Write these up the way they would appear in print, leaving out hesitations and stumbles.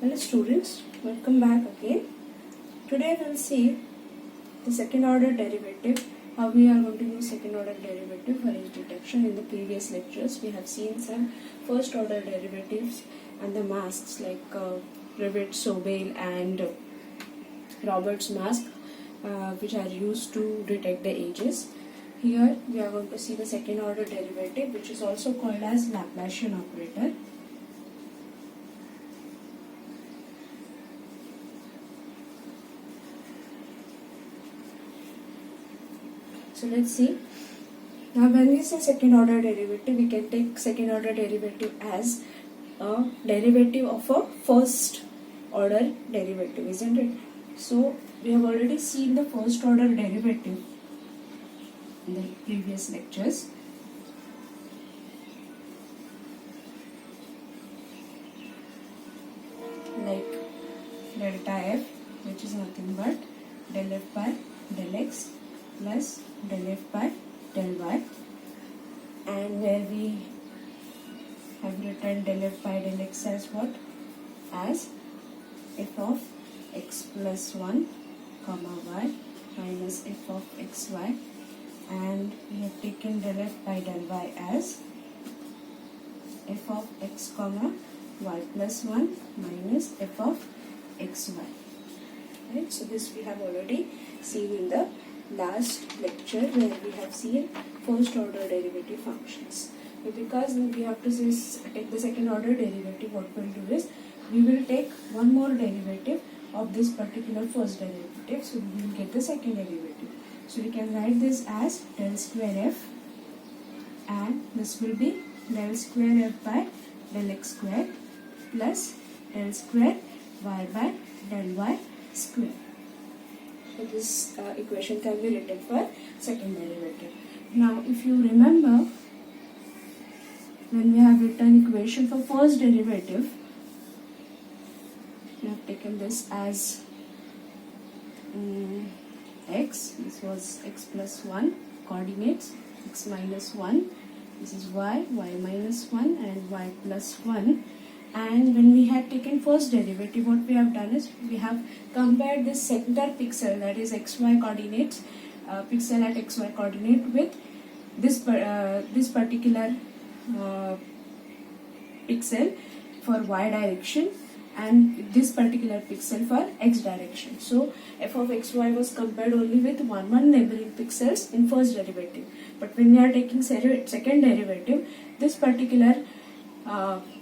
Hello students, welcome back again. Today we will see the second order derivative, how we are going to use second order derivative for edge detection. In the previous lectures we have seen some first order derivatives and the masks like Rivet, Sobel and Roberts mask which are used to detect the edges. Here we are going to see the second order derivative, which is also called as Laplacian operator. So let's see. Now when we say second order derivative, we can take second order derivative as a derivative of a first order derivative, isn't it? So we have already seen the first order derivative in the previous lectures. Like delta f, which is nothing but del f by del x plus del f by del y, and where we have written del f by del x as what? As f of x plus 1 comma y minus f of xy, and we have taken del f by del y as f of x comma y plus 1 minus f of xy. Right? So this we have already seen in the last lecture, where we have seen first order derivative functions. But because we have to take the second order derivative, what we will do is we will take one more derivative of this particular first derivative, so we will get the second derivative. So we can write this as del square f, and this will be del square f by del x square plus del square y by del y square. So this equation can be written for second derivative. Now if you remember, when we have written equation for first derivative, we have taken this as x, this was x plus 1, coordinates x minus 1, this is y, y minus 1 and y plus 1. And when we had taken first derivative, what we have done is we have compared this center pixel, that is xy coordinates, pixel at xy coordinate, with this particular pixel for y direction and this particular pixel for x direction. So f of xy was compared only with one neighboring pixels in first derivative. But when we are taking second derivative, this particular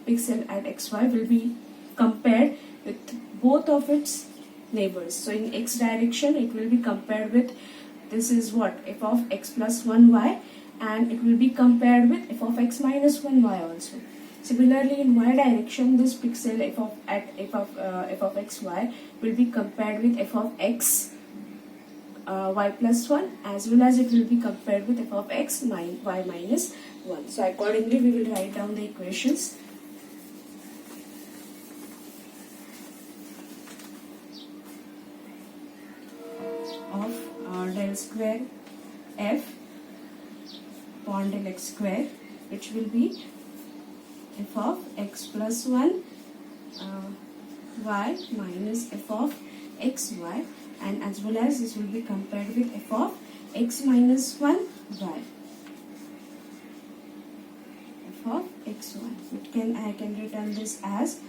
pixel at xy will be compared with both of its neighbors. So in x direction it will be compared with, this is what, f of x plus 1y, and it will be compared with f of x minus 1y also. Similarly in y direction, this pixel f of xy will be compared with f of x y plus 1, as well as it will be compared with f of x y minus 1. So accordingly we will write down the equations. Of del square f upon del x square, which will be f of x plus 1 y minus f of xy, and as well as this will be compared with f of x minus 1 y, f of xy. I can return this as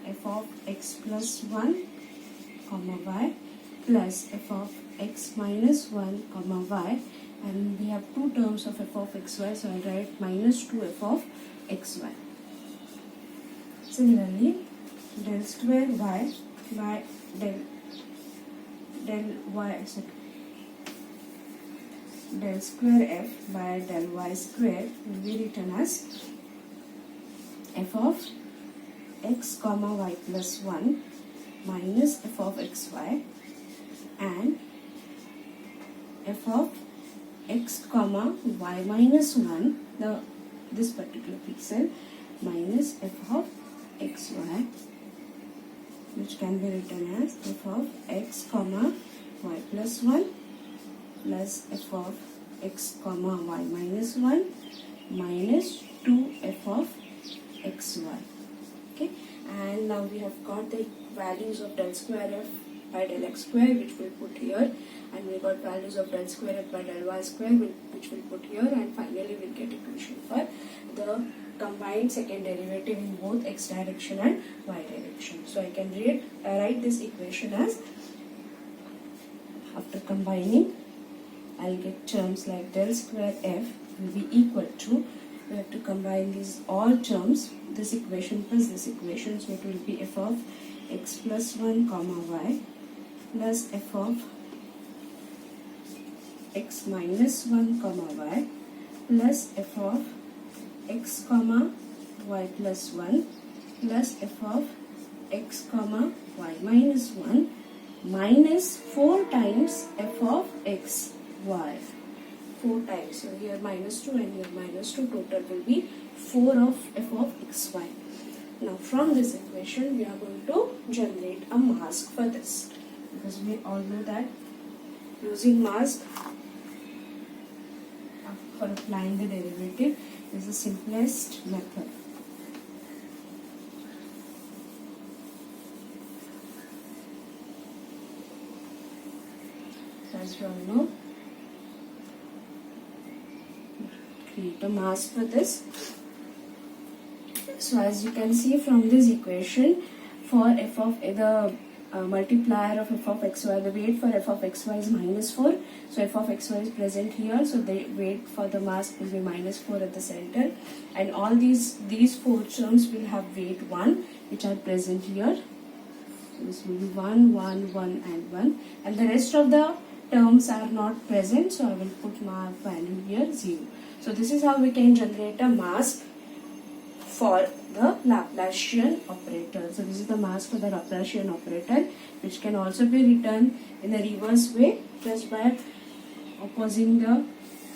f of x plus 1 comma y plus f of x minus 1 comma y, and we have two terms of f of xy, so I write minus 2 f of xy. Similarly, del square y by del square f by del y square will be written as f of x comma y plus 1 minus f of xy, and f of x comma y minus 1, this particular pixel, minus f of xy, which can be written as f of x comma y plus 1 plus f of x comma y minus 1 minus 2 f of xy. Okay, And now we have got the values of del square f by del x square, which we'll put here, and we got values of del square f by del y square, which we'll put here, and finally we'll get equation for the combined second derivative in both x direction and y direction. So I can write this equation as, after combining, I'll get terms like del square f will be equal to, we have to combine these all terms, this equation plus this equation, so it will be f of x plus 1 comma y plus f of x minus 1 comma y plus f of x comma y plus 1 plus f of x comma y minus 1 minus 4 times f of x y. 4 times. So here minus 2 and here minus 2, total will be 4 of f of xy. Now from this equation we are going to generate a mask for this, because we all know that using mask for applying the derivative is the simplest method. So as you all know, create a mask for this. So as you can see from this equation, for f of the multiplier of f of xy, the weight for f of xy is minus 4. So f of xy is present here, so the weight for the mask will be minus 4 at the center, and all these 4 terms will have weight 1, which are present here. So this will be 1, 1, 1 and 1, and the rest of the terms are not present, so I will put my value here 0. So this is how we can generate a mask for the Laplacian operator. So this is the mask for the Laplacian operator, which can also be written in a reverse way, just by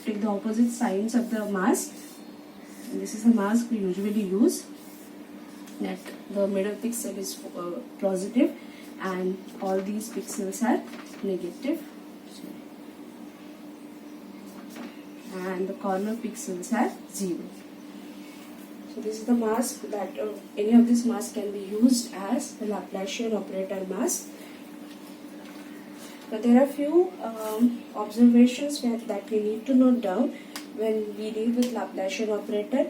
take the opposite signs of the mask. And this is the mask we usually use, that the middle pixel is positive and all these pixels are negative, and the corner pixels are 0. So this is the mask that any of these masks can be used as the Laplacian operator mask. But there are few observations that we need to note down when we deal with Laplacian operator.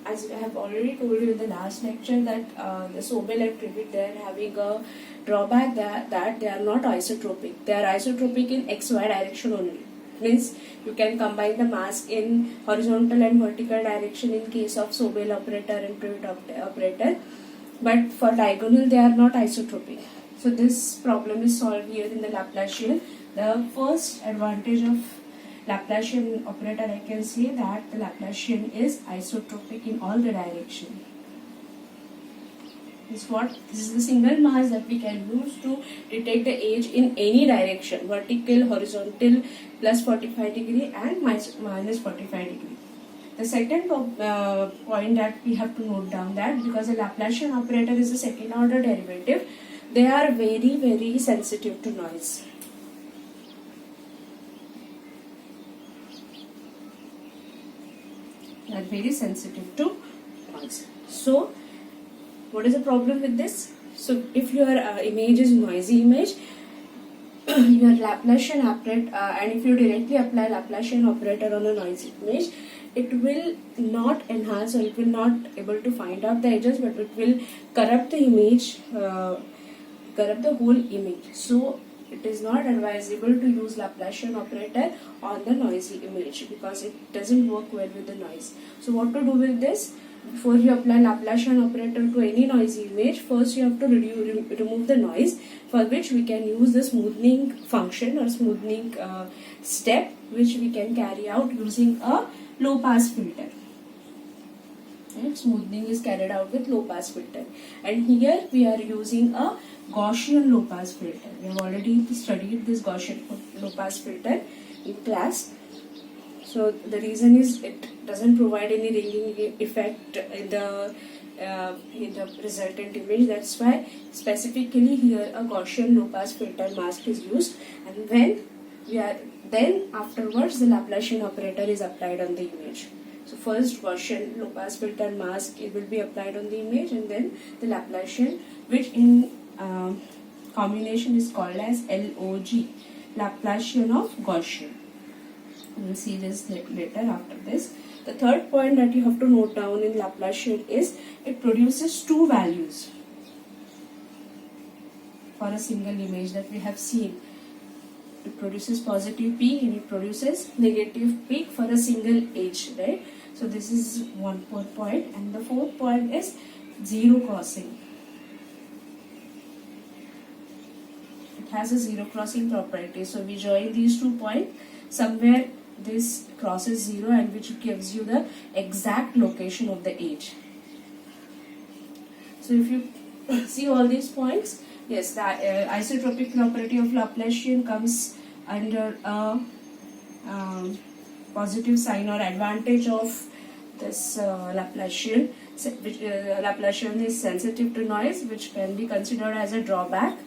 As I have already told you in the last lecture, that the Sobolev trivet, they are having a drawback that they are not isotropic. They are isotropic in xy direction only. Means you can combine the mask in horizontal and vertical direction in case of Sobel operator and trivet operator, but for diagonal they are not isotropic. So this problem is solved here in the Laplacian. The first advantage of Laplacian operator, I can say that the Laplacian is isotropic in all the direction. This is the single mask that we can use to detect the age in any direction, vertical, horizontal, plus 45 degree and minus 45 degree. The second point that we have to note down, that because the Laplacian operator is a second order derivative, they are very, very sensitive to noise. They are very sensitive to noise. So what is the problem with this? So if your image is noisy image, your Laplacian operator, and if you directly apply Laplacian operator on a noisy image, it will not enhance, or it will not able to find out the edges, but it will corrupt the image, corrupt the whole image. So it is not advisable to use Laplacian operator on the noisy image, because it doesn't work well with the noise. So what to do with this? Before you apply Laplacian operator to any noisy image, first you have to remove the noise, for which we can use the smoothing function or smoothing step, which we can carry out using a low pass filter. And smoothing is carried out with low pass filter, and here we are using a Gaussian low pass filter. We have already studied this Gaussian low pass filter in class. So the reason is it doesn't provide any ringing effect in the resultant image. That's why specifically here a Gaussian low pass filter mask is used, and then afterwards the Laplacian operator is applied on the image. So first Gaussian low pass filter mask, it will be applied on the image, and then the Laplacian, which in combination is called as LOG, Laplacian of Gaussian. We will see this later after this. The third point that you have to note down in Laplacian is it produces two values for a single image that we have seen. It produces positive peak and it produces negative peak for a single edge, right? So this is one point, and the fourth point is zero crossing. It has a zero crossing property. So we join these 2 points somewhere. This crosses zero, and which gives you the exact location of the edge. So if you see all these points, yes, the isotropic property of Laplacian comes under a positive sign or advantage of this Laplacian. Which Laplacian is sensitive to noise, which can be considered as a drawback.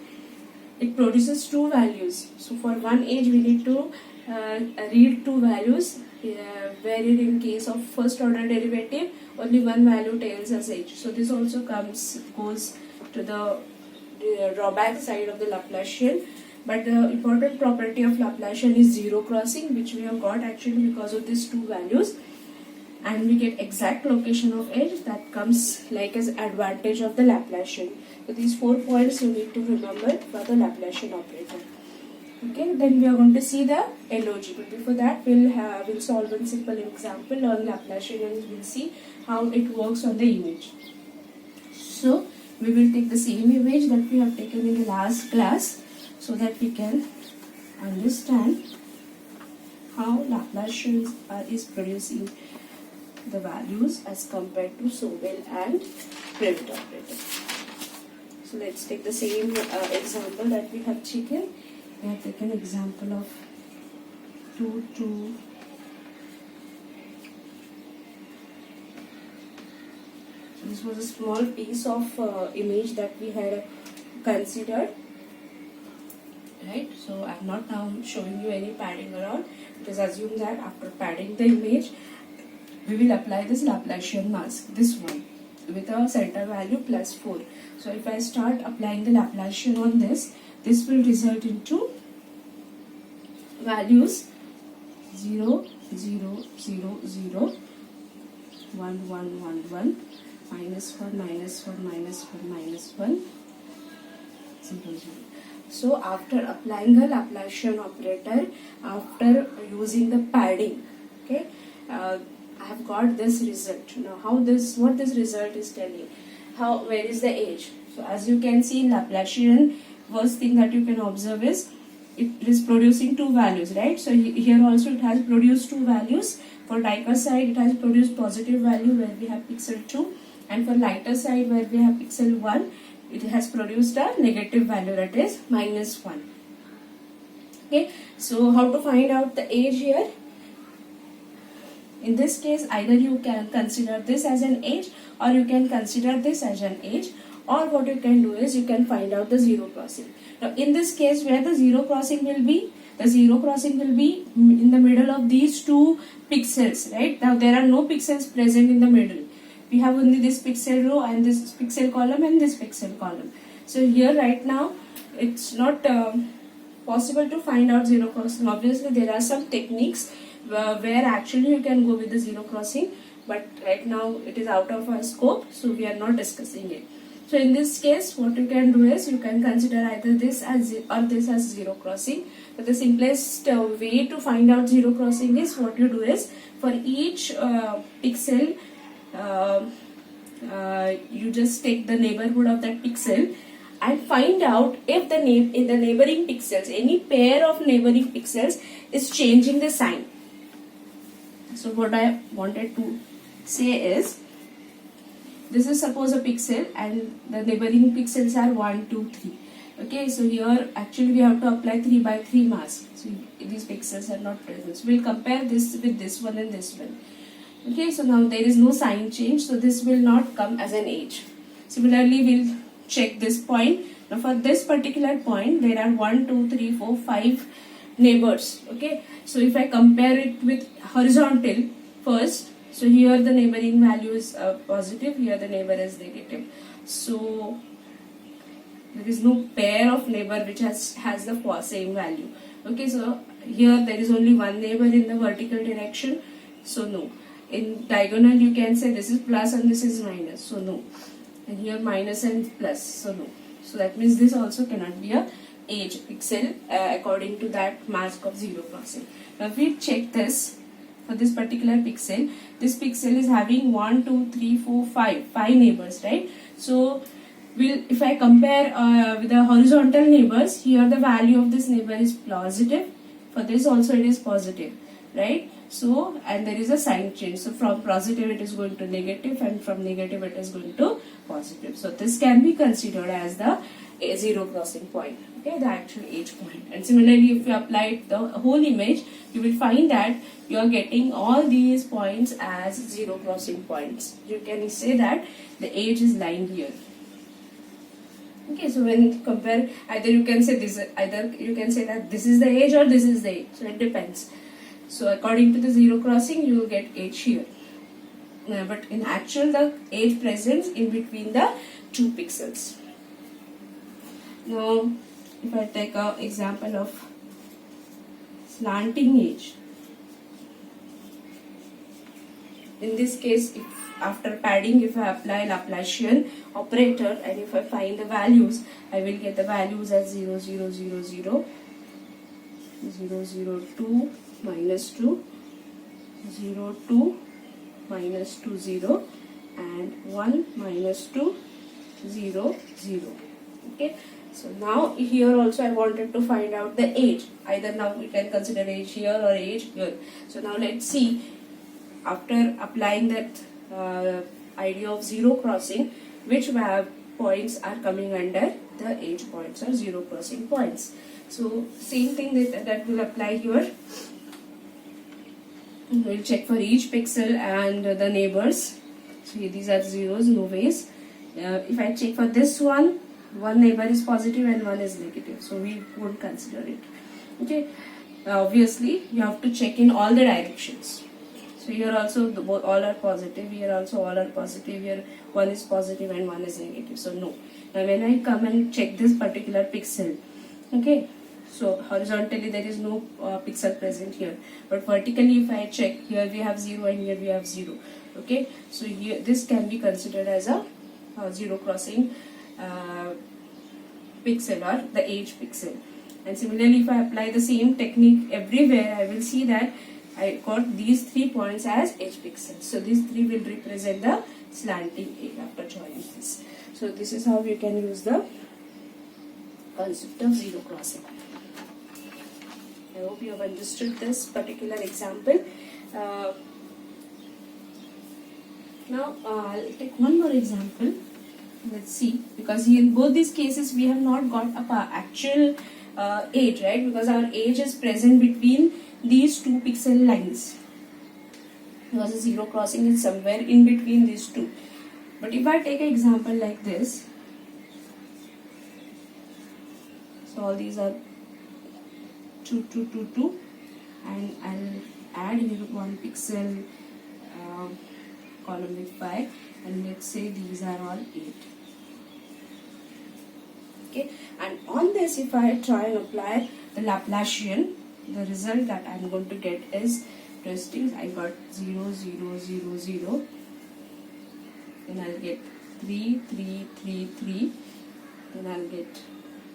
It produces two values. So for one edge, we need to read two values, wherein in case of first order derivative, only one value tells us edge. So this also goes to the drawback side of the Laplacian. But the important property of Laplacian is zero crossing, which we have got actually because of these two values, and we get exact location of edge. That comes like as advantage of the Laplacian. So these 4 points you need to remember for the Laplacian operator. Okay, then we are going to see the LOG, but before that we'll solve one simple example on Laplacian, and we'll see how it works on the image. So we will take the same image that we have taken in the last class, so that we can understand how Laplacian is producing the values as compared to Sobel and Prewitt operator. So let's take the same example that we have taken. We have taken example of 2. This was a small piece of image that we had considered, right? So I'm not now showing you any padding around, because assume that after padding the image, we will apply this Laplacian mask, this one, with a center value plus 4. So if I start applying the Laplacian on this will result into values 0, 0, 0, 0, 1, 1, 1, 1, minus 1, minus 1, minus 1, minus 1, 0, 0. So after applying the Laplacian operator, after using the padding, okay, I have got this result. Now what this result is telling, where is the edge? So as you can see in Laplacian, first thing that you can observe is it is producing two values, right? So here also it has produced two values. For darker side, it has produced positive value where we have pixel 2, and for lighter side where we have pixel 1, it has produced a negative value, that is minus 1. Okay, so how to find out the edge here? In this case, either you can consider this as an edge, or you can consider this as an edge, or what you can do is you can find out the zero crossing. Now in this case, where the zero crossing will be? The zero crossing will be in the middle of these two pixels, right? Now there are no pixels present in the middle. We have only this pixel row and this pixel column and this pixel column. So here right now, it's not possible to find out zero crossing. Obviously there are some techniques where actually you can go with the zero crossing, but right now it is out of our scope, so we are not discussing it. So in this case, what you can do is you can consider either this as or this as zero crossing. But the simplest way to find out zero crossing is what you do is for each pixel, you just take the neighborhood of that pixel and find out if in the neighboring pixels, any pair of neighboring pixels is changing the sign. So what I wanted to say is, this is suppose a pixel and the neighboring pixels are 1, 2, 3. Okay, so here actually we have to apply 3 by 3 mask. So these pixels are not present. So we'll compare this with this one and this one. Okay, so now there is no sign change, so this will not come as an edge. Similarly, we'll check this point. Now for this particular point, there are 1, 2, 3, 4, 5 neighbors. Okay, so if I compare it with horizontal first, So here the neighboring value is positive, here the neighbor is negative. So there is no pair of neighbor which has the same value. Okay, so here there is only one neighbor in the vertical direction, so no. In diagonal you can say this is plus and this is minus, so no. And here minus and plus, so no. So that means this also cannot be a edge pixel according to that mask of zero crossing. Now if we check this for this particular pixel, this pixel is having 1, 2, 3, 4, 5 neighbors, right? So if I compare with the horizontal neighbors, here the value of this neighbor is positive. For this also it is positive, right? So, and there is a sign change. So from positive it is going to negative, and from negative it is going to positive. So this can be considered as the zero crossing point, okay, the actual edge point. And similarly, if you apply the whole image, you will find that you are getting all these points as zero crossing points. You can say that the edge is lying here. Okay, so when you compare, either you can say that this is the edge or this is the edge. So it depends. So according to the zero crossing, you will get edge here. But in actual, the edge presents in between the two pixels. Now, if I take an example of slanting edge. In this case, after padding, if I apply Laplacian operator and if I find the values, I will get the values as 0, 0, 0, 0, 0, 0, 2, minus 2, 0, 2, minus 2, 0, and 1, minus 2, 0, 0. Okay. So now here also I wanted to find out the edge. Either now we can consider edge here or edge here. So now let's see, after applying that idea of zero crossing, which points are coming under the edge points or zero crossing points. So same thing that will apply here. We'll check for each pixel and the neighbors. So these are zeros, no ways. If I check for this one neighbor is positive and one is negative, so we won't consider it. Okay, obviously you have to check in all the directions. So here also all are positive, here also all are positive, here one is positive and one is negative, so no. Now when I come and check this particular pixel, okay, so horizontally there is no pixel present here, but vertically if I check, here we have 0 and here we have 0. Okay, so here this can be considered as a zero crossing pixel or the edge pixel. And similarly, if I apply the same technique everywhere, I will see that I got these 3 points as edge pixels. So these 3 will represent the slanting edge after joining this. So this is how you can use the concept of zero crossing. I hope you have understood this particular example. Now I'll take one more example. Let's see, because here in both these cases we have not got a actual edge, right? Because our edge is present between these two pixel lines. Because the zero crossing is somewhere in between these two. But if I take an example like this, so all these are 2, 2, 2, 2, and I'll add here one pixel column with 5, and let's say these are all 8. Okay, and on this, if I try and apply the Laplacian, the result that I'm going to get is interesting. I got 0, 0, 0, 0, then I'll get 3, 3, 3, 3, then I'll get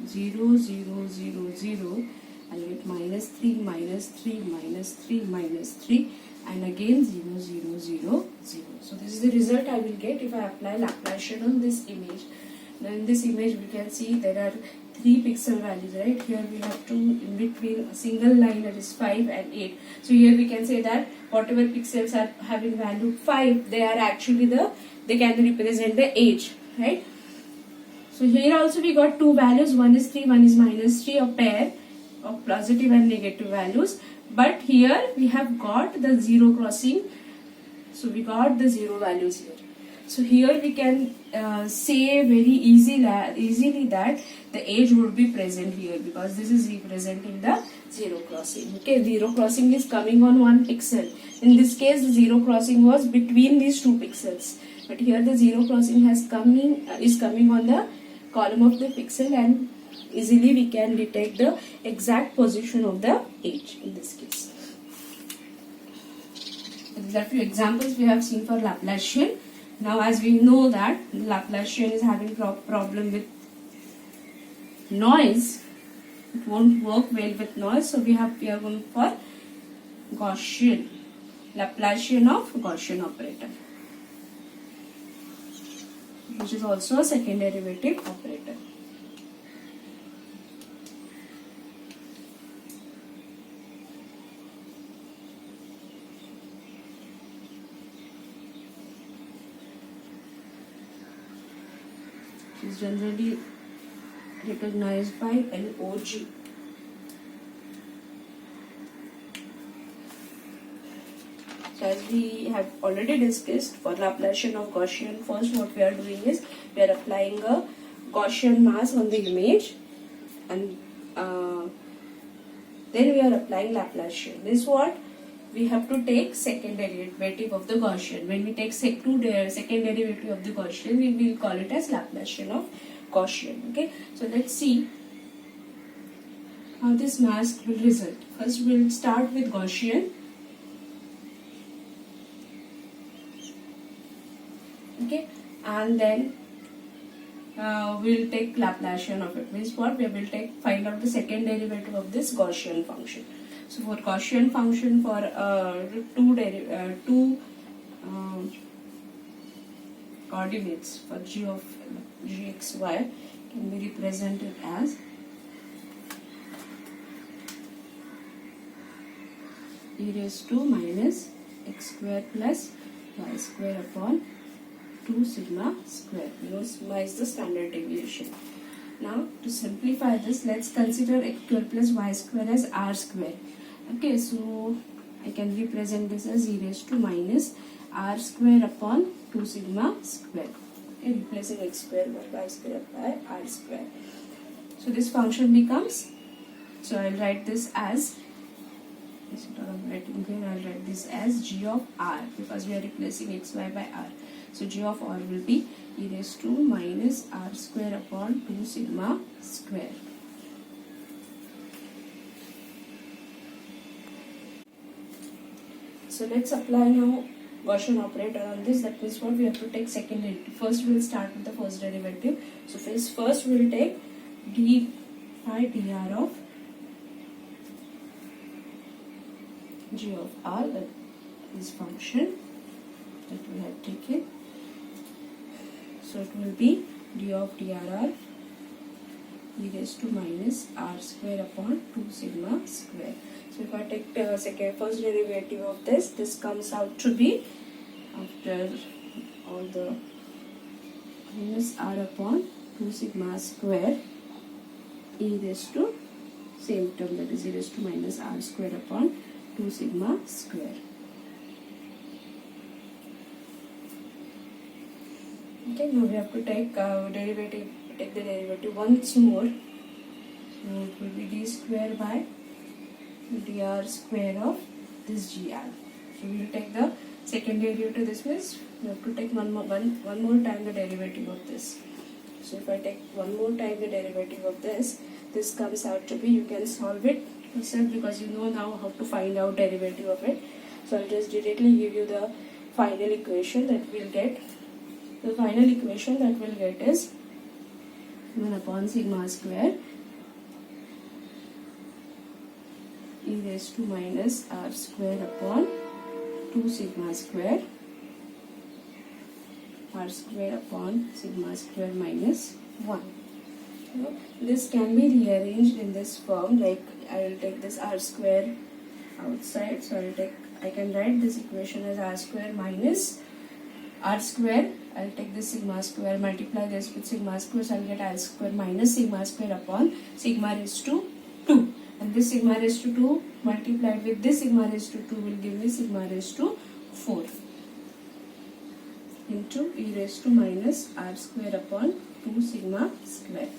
0, 0, 0, 0, I'll get minus 3, minus 3, minus 3, minus 3, and again 0, 0, 0, 0. So this is the result I will get if I apply Laplacian on this image. Now in this image we can see there are 3 pixel values, right? Here we have 2 in between a single line, that is 5 and 8. So here we can say that whatever pixels are having value 5, they are actually they can represent the edge, right? So here also we got 2 values, one is 3, one is minus 3, a pair of positive and negative values. But here we have got the zero crossing, so we got the 0 values here. So here we can say very easily that the edge would be present here, because this is representing the zero crossing. Okay, zero crossing is coming on one pixel. In this case, the zero crossing was between these two pixels, but here the zero crossing is coming on the column of the pixel, and easily we can detect the exact position of the edge in this case. These are few examples we have seen for Laplacian. Now, as we know that Laplacian is having problem with noise, it won't work well with noise. So we are going for Gaussian, Laplacian of Gaussian operator, which is also a second derivative operator. Is generally recognized by LOG. So as we have already discussed, for Laplacian of Gaussian, first what we are doing is we are applying a Gaussian mask on the image, and then we are applying Laplacian. This what we have to take second derivative of the Gaussian. When we take second derivative of the Gaussian, we will call it as Laplacian of Gaussian. Okay, so let's see how this mask will result. First, we'll start with Gaussian. Okay, and then we'll take Laplacian of it. Means what? We will find out the second derivative of this Gaussian function. So for Gaussian function for two coordinates for g of gxy can be represented as e raised to minus x square plus y square upon 2 sigma square. You know, sigma is the standard deviation. Now to simplify this, let's consider x square plus y square as r square. Okay, so I can represent this as e raised to minus r square upon 2 sigma square. Okay, replacing x square by y square by r square. So this function becomes, so I'll write this as, instead of writing here, I'll write this as g of r, because we are replacing xy by r. So g of r will be e raised to minus r square upon 2 sigma square. So let's apply now Gaussian operator on this. That means what we have to take second derivative. First we'll start with the first derivative. So first we'll take d phi dr of g of r, that is function that we have taken. So it will be d of drr e raised to minus r square upon 2 sigma square. So if I take first derivative of this comes out to be, after all the minus r upon 2 sigma square e raised to, same term, that is e raised to minus r square upon 2 sigma square. Okay, now we have to take the derivative once more. So it will be d square by dr square of this gr. So we will take the second derivative. This means we have to take one more time the derivative of this. So if I take one more time the derivative of this comes out to be, you can solve it yourself because you know now how to find out derivative of it. So I'll just directly give you the final equation that we'll get. The final equation that we'll get is 1 upon sigma square e raised to minus r square upon 2 sigma square r square upon sigma square minus 1. So this can be rearranged in this form, like I will take this r square outside, so I can write this equation as r square minus r square. I'll take this sigma square, multiply this with sigma square, so I'll get r square minus sigma square upon sigma raised to 2. And this sigma raised to 2 multiplied with this sigma raised to 2 will give me sigma raised to 4. into e raised to minus r square upon 2 sigma square.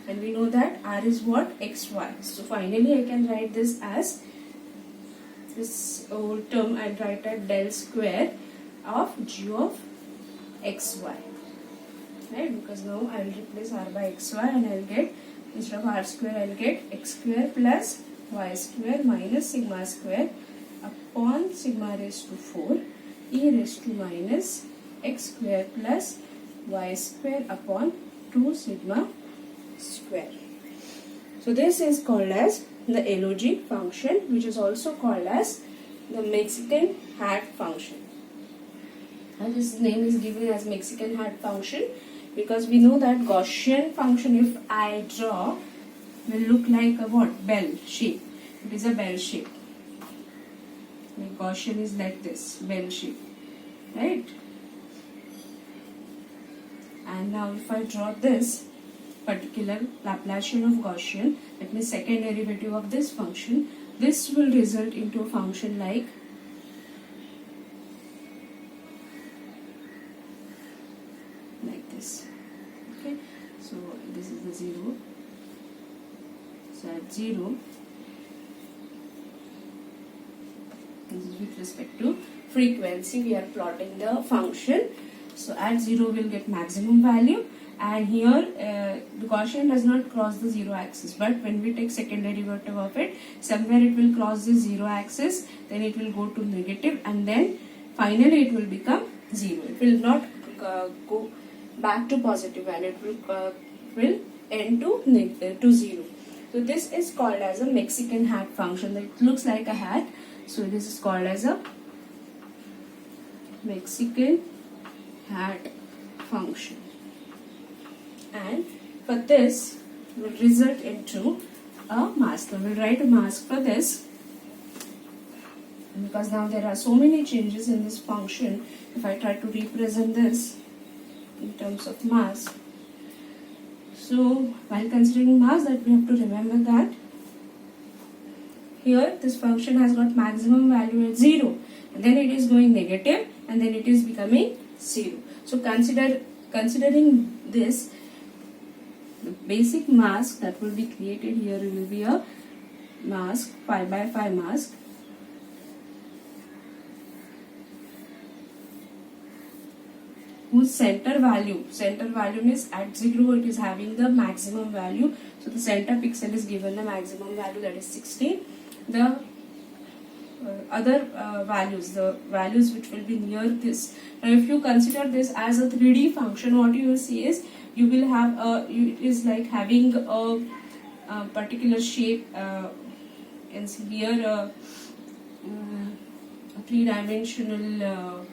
And we know that r is what? xy. So finally I can write this as this whole term, I'll write as del square of g of xy. Right? Because now I will replace r by xy and I will get, instead of r square I will get x square plus y square minus sigma square upon sigma raised to 4 e raised to minus x square plus y square upon 2 sigma square. So this is called as the log function, which is also called as the Mexican hat function. And this name is given as Mexican hat function because we know that Gaussian function, if I draw, will look like a what? Bell shape. It is a bell shape. Like Gaussian is like this, bell shape, right? And now if I draw this particular Laplacian of Gaussian, that means second derivative of this function, this will result into a function like this. Okay, so this is the 0. So at 0, this is with respect to frequency, we are plotting the function. So at 0 we'll get maximum value, and here the Gaussian does not cross the 0 axis, but when we take second derivative of it, somewhere it will cross the 0 axis, then it will go to negative, and then finally it will become 0. It will not go back to positive value, it will end to 0. So this is called as a Mexican hat function. It looks like a hat, so this is called as a Mexican hat function. And for this will result into a mask. So we'll write a mask for this, because now there are so many changes in this function. If I try to represent this in terms of mask, so while considering mask, that we have to remember that here this function has got maximum value at 0, and then it is going negative, and then it is becoming 0. So considering this, the basic mask that will be created here will be a mask, pi by phi mask, whose center value means at 0 it is having the maximum value. So the center pixel is given the maximum value, that is 16. The other values, the values which will be near this. Now if you consider this as a 3D function, what you will see is you will have it is like having a particular shape, and here a 3-dimensional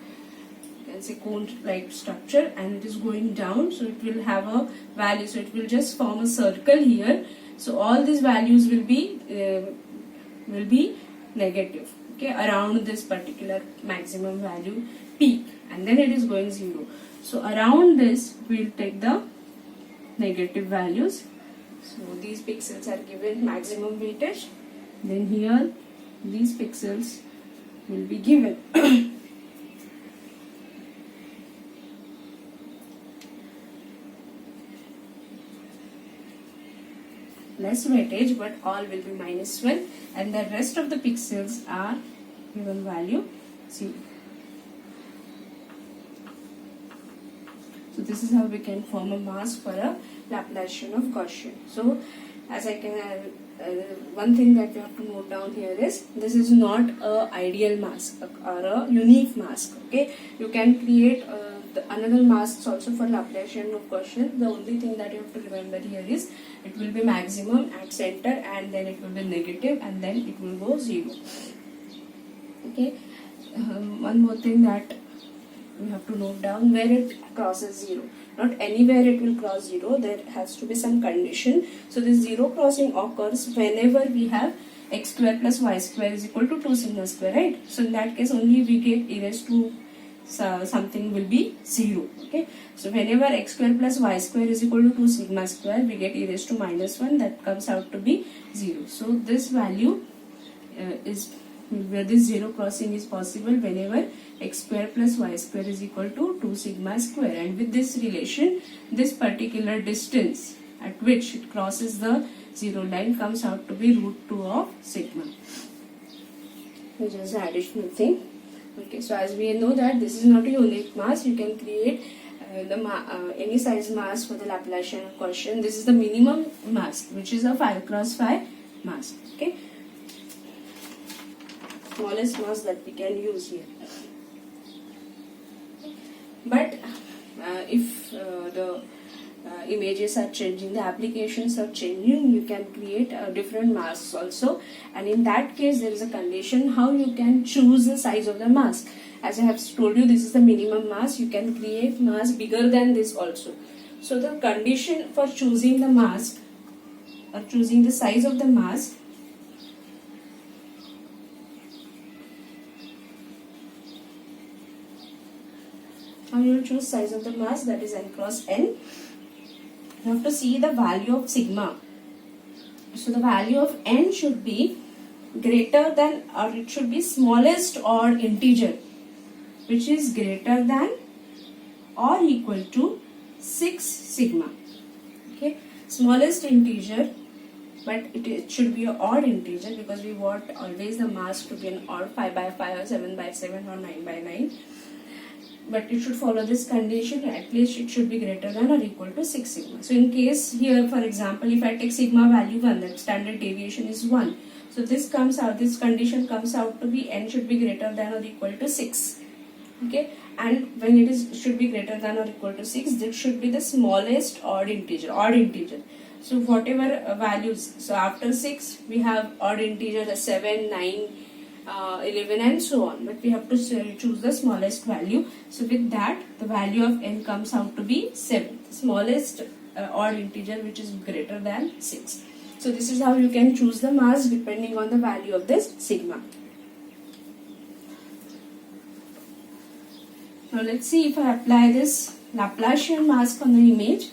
say cone like structure, and it is going down, so it will have a value, so it will just form a circle here. So all these values will be negative, okay, around this particular maximum value peak, and then it is going 0. So around this we will take the negative values. So these pixels are given maximum weightage, then here these pixels will be given less weightage, but all will be -1, and the rest of the pixels are given value 0. So this is how we can form a mask for a Laplacian of Gaussian. So as I can one thing that you have to note down here is this is not a ideal mask or a unique mask. Okay, you can create another masks also for Laplacian of Gaussian. The only thing that you have to remember here is it will be maximum at center, and then it will be negative, and then it will go 0. Okay, one more thing that we have to note down, where it crosses 0. Not anywhere it will cross 0, there has to be some condition. So this 0 crossing occurs whenever we have x square plus y square is equal to 2 sigma square, right? So in that case only we get e raised to something will be 0. Okay, so whenever x square plus y square is equal to 2 sigma square, we get e raised to -1, that comes out to be 0. So this value is where this zero crossing is possible whenever x square plus y square is equal to 2 sigma square, and with this relation this particular distance at which it crosses the zero line comes out to be root 2 of sigma, which is the additional thing. Okay, so as we know that this is not a unique mass, you can create any size mass for the Laplacian of Gaussian. This is the minimum mass, which is a 5 cross 5 mass. Okay, smallest mass that we can use here. But if the images are changing, the applications are changing, you can create a different mass also, and in that case there is a condition how you can choose the size of the mask. As I have told you, this is the minimum mass. You can create mass bigger than this also. So the condition for choosing the mask or choosing the size of the mask, how you will choose size of the mask, that is n cross n. You have to see the value of sigma. So the value of n should be greater than, or it should be smallest odd integer, which is greater than or equal to 6 sigma. Okay, smallest integer, but it should be an odd integer because we want always the mass to be an odd, 5 by 5 or 7 by 7 or 9 by 9. But it should follow this condition, at least it should be greater than or equal to 6 sigma. So in case here, for example, if I take sigma value 1, that standard deviation is 1. So this comes out, this condition comes out to be n should be greater than or equal to 6. Okay, and when it is should be greater than or equal to 6, this should be the smallest odd integer. So whatever values, so after 6 we have odd integer 7, 9, 11 and so on, but we have to choose the smallest value. So with that the value of n comes out to be 7, the smallest odd integer which is greater than 6. So this is how you can choose the mass depending on the value of this sigma. Now let's see, if I apply this Laplacian mask on the image,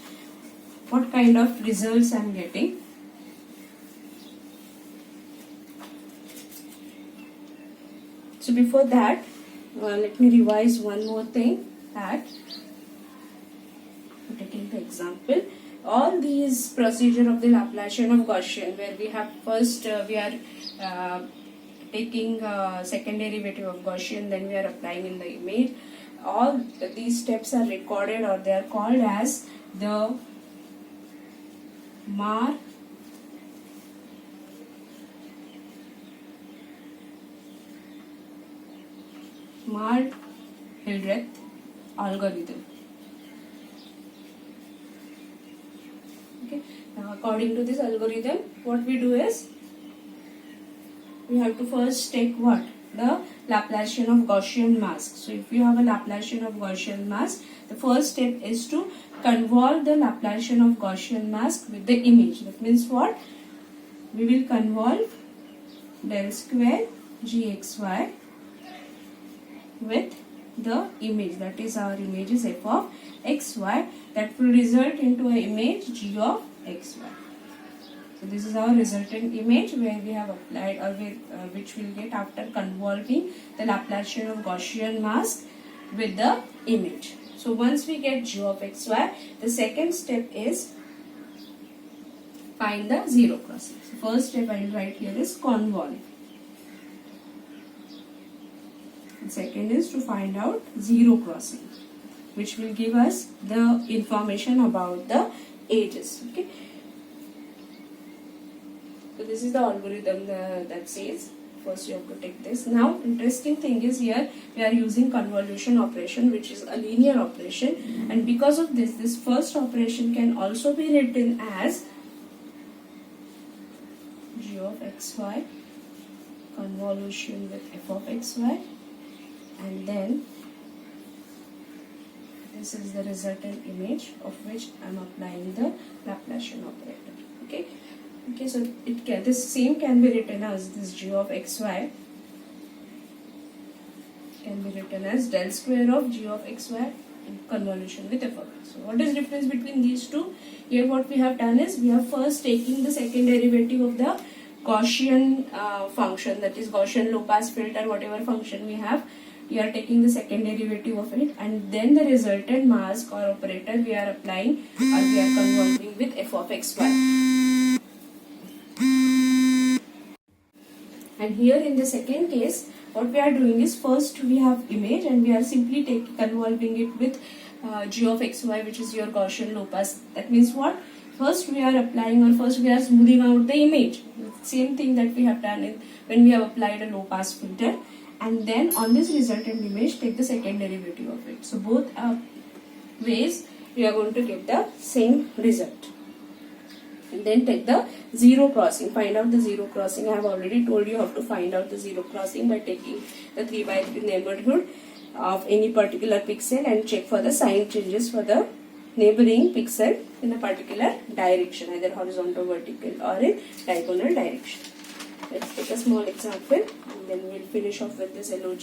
what kind of results I am getting. So before that, let me revise one more thing, that taking the example, all these procedure of the Laplacian of Gaussian, where we have first we are taking second derivative of Gaussian, then we are applying in the image. All these steps are recorded, or they are called as the Marr-Hildreth algorithm. Okay. Now according to this algorithm, what we do is, we have to first take what? The Laplacian of Gaussian mask. So if you have a Laplacian of Gaussian mask, the first step is to convolve the Laplacian of Gaussian mask with the image. That means what? We will convolve del square gxy with the image, that is our image is f of xy, that will result into an image g of xy. So this is our resultant image where we have applied, or which will get after convolving the Laplacian of Gaussian mask with the image. So once we get g of xy, the second step is find the zero crossing. So first step I will write here is convolve. And second is to find out zero crossing, which will give us the information about the ages. Okay. So this is the algorithm that says first you have to take this. Now interesting thing is, here we are using convolution operation, which is a linear operation, and because of this, this first operation can also be written as g of xy convolution with f of xy, and then this is the resultant image of which I am applying the Laplacian operator. Okay. Okay, so this same can be written as this g of xy can be written as del square of g of xy in convolution with f of x. So what is the difference between these two? Here what we have done is, we have first taking the second derivative of the Gaussian function, that is Gaussian low pass filter, whatever function we have, we are taking the second derivative of it, and then the resultant mask or operator we are applying or we are convolving with f of xy. And here in the second case, what we are doing is, first we have image and we are simply convolving it with g of xy, which is your Gaussian low pass. That means what? First we are applying, or first we are smoothing out the image. Same thing that we have done when we have applied a low pass filter. And then on this resultant image, take the second derivative of it. So both ways we are going to get the same result. And then take the zero crossing. Find out the zero crossing. I have already told you how to find out the zero crossing by taking the 3 by 3 neighborhood of any particular pixel and check for the sign changes for the neighboring pixel in a particular direction, either horizontal, vertical, or in diagonal direction. Let's take a small example and then we'll finish off with this LOG.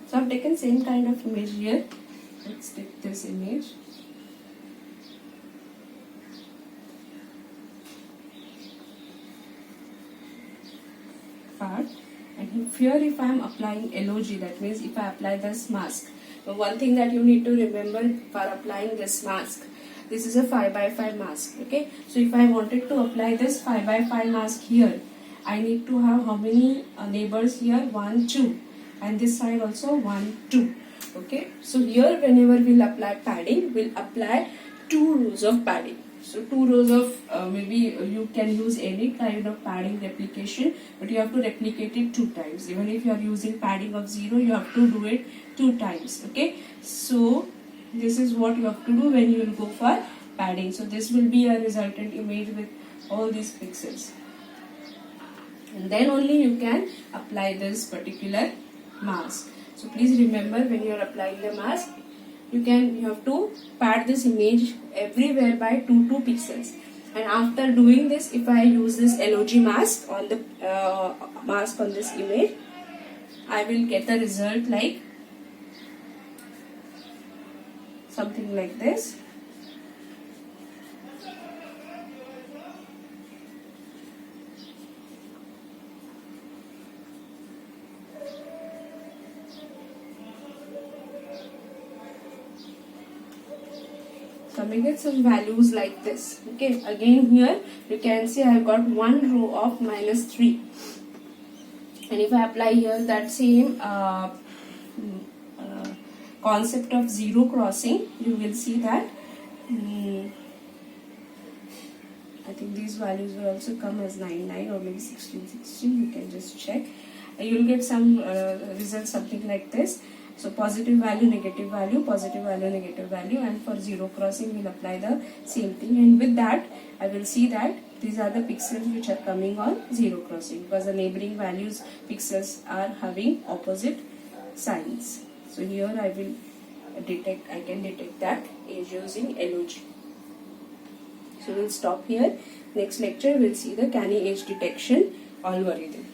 So I've taken same kind of image here. Let's take this image. Part. And here if I am applying LOG, that means if I apply this mask. Now one thing that you need to remember for applying this mask, this is a 5 by 5 mask. Okay. So if I wanted to apply this 5 by 5 mask here, I need to have how many neighbors here? 1, 2. And this side also 1, 2. Okay, so here whenever we'll apply padding, we'll apply 2 rows of padding. So 2 rows of maybe you can use any kind of padding replication, but you have to replicate it 2 times. Even if you are using padding of 0, you have to do it 2 times. Okay, so this is what you have to do when you will go for padding. So this will be a resultant image with all these pixels, and then only you can apply this particular mask. So please remember, when you are applying the mask, you have to pad this image everywhere by 2 pixels. And after doing this, if I use this LOG mask on the mask on this image, I will get the result like something like this. So we get some values like this. Okay, again here you can see I have got 1 row of -3, and if I apply here that same concept of zero crossing, you will see that I think these values will also come as 9, 9 or maybe 16, 16. You can just check. You will get some result something like this. So positive value, negative value, positive value, negative value, and for zero crossing we'll apply the same thing. And with that, I will see that these are the pixels which are coming on zero crossing, because the neighboring values pixels are having opposite signs. So here I can detect that is using LOG. So we'll stop here. Next lecture we'll see the canny edge detection algorithm.